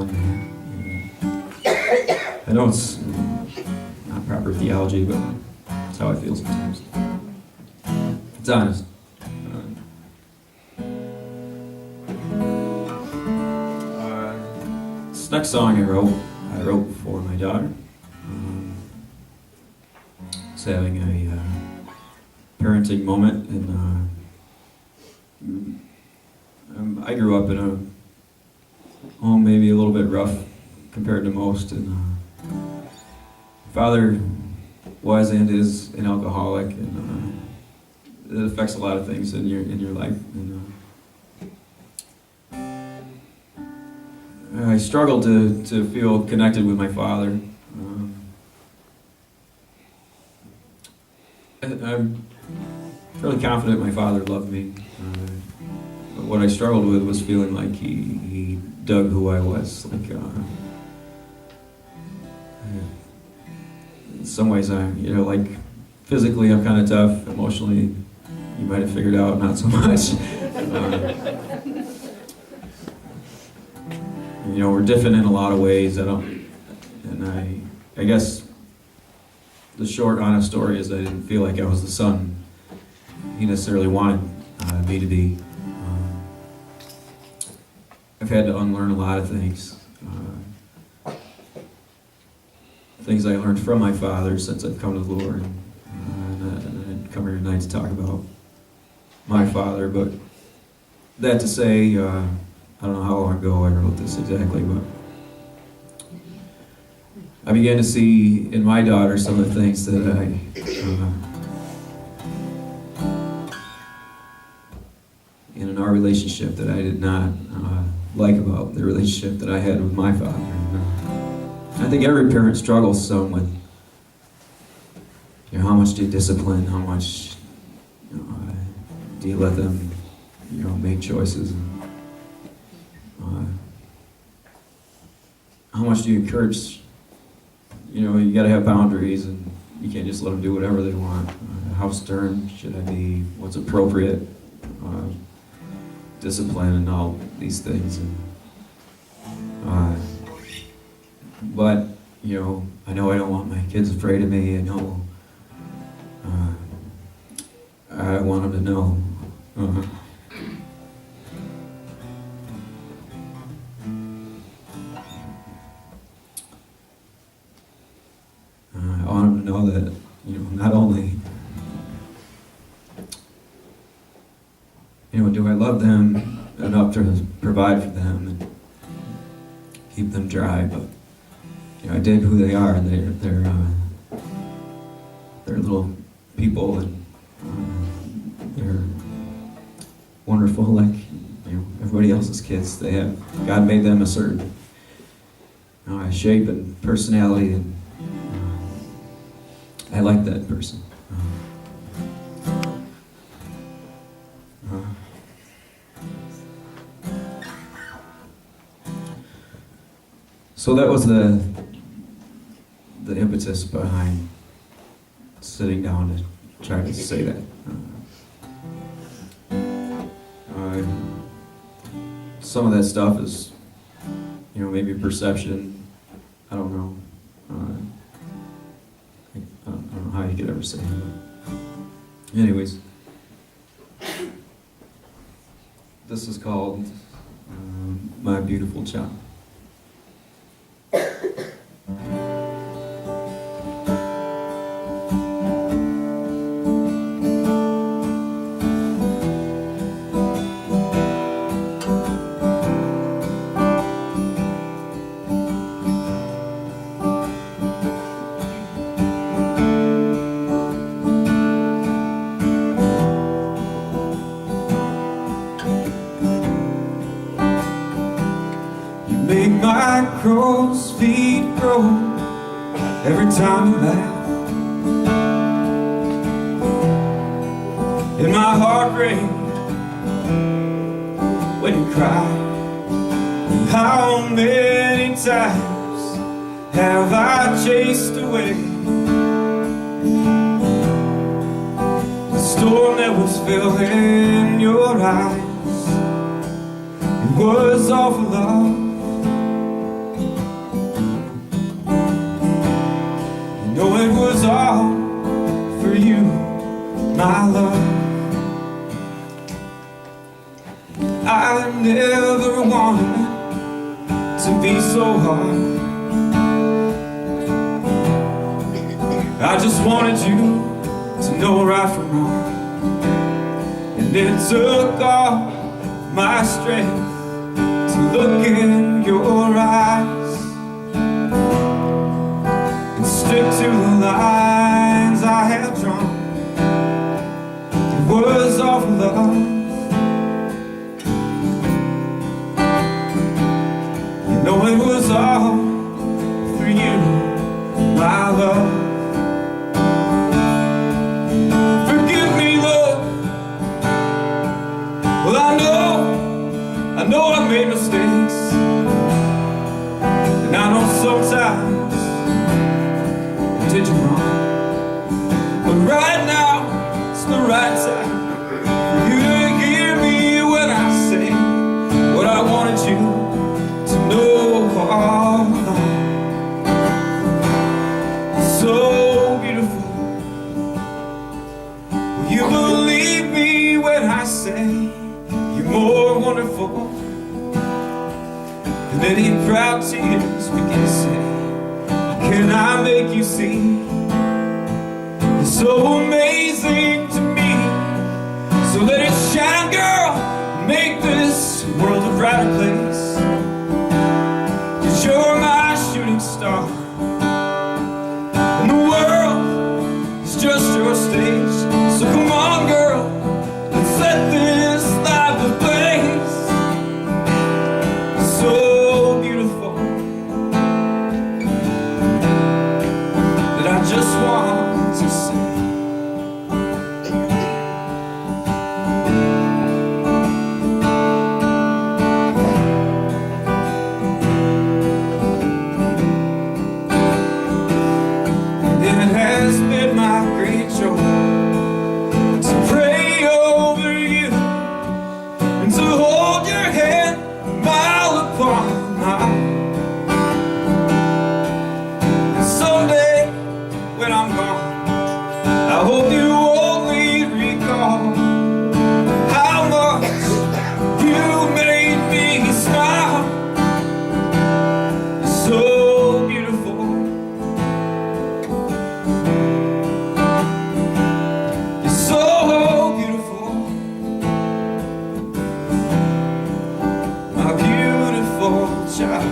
son, man. I know it's not proper theology, but it's how I feel sometimes. It's honest. This next song I wrote for my daughter. It's having a parenting moment, and I grew up in a home maybe a little bit rough compared to most, and father was and is an alcoholic, and it affects a lot of things in your life. And I struggled to feel connected with my father. I'm fairly confident my father loved me. But what I struggled with was feeling like he dug who I was. Like, in some ways, like physically I'm kind of tough. Emotionally, you might have figured out, not so much. We're different in a lot of ways. I guess the short, honest story is I didn't feel like I was the son he necessarily wanted me to be. I've had to unlearn a lot of things. Things I learned from my father since I've come to the Lord. And I'd come here tonight to talk about my father. But that to say, I don't know how long ago I wrote this exactly, but I began to see in my daughter some of the things that in our relationship that I did not like about the relationship that I had with my father. And, I think every parent struggles some with how much do you discipline, how much do you let them make choices, and how much do you encourage. You got to have boundaries, and you can't just let them do whatever they want. How stern should I be? What's appropriate? Discipline and all these things. But I know I don't want my kids afraid of me. I know I want them to know. I want them to know that not only do I love them enough to provide for them and keep them dry, but I dig who they are, and they're little people, and they're wonderful, like everybody else's kids. God made them a certain shape and personality, and I like that person. So that was the impetus behind sitting down to try to say that. Some of that stuff is, maybe perception. I don't know. I don't know how you could ever say it. But anyways, this is called My Beautiful Child. Make my crow's feet grow every time you laugh, and my heart breaks when you cry. How many times have I chased away the storm that was filling your eyes? It was all for love. to be so hard. I just wanted you to know right from wrong, and it took all my strength to look in your eyes and stick to the lines I had drawn. It was all for love. You know it was all for you, my love. Forgive me, love. Well, I know I made mistakes, and I know sometimes I did you wrong. But right now, it's the right time for you to hear me when I say what I wanted you to know all along. So beautiful. Will you believe me when I say you're more wonderful than any proud tears we can say? Can I make you see? You're so amazing to me. So let it shine, girl. Make this world a brighter place. 'Cause you're my shooting star, and the world is just your stage. So come on, girl, let's set this life ablaze. So beautiful that I just want to say. And it has been my great joy to pray over you and to hold your hand a mile upon mile. And someday when I'm gone, I hope you only recall how much you made me smile. So beautiful. You're so beautiful, my beautiful child.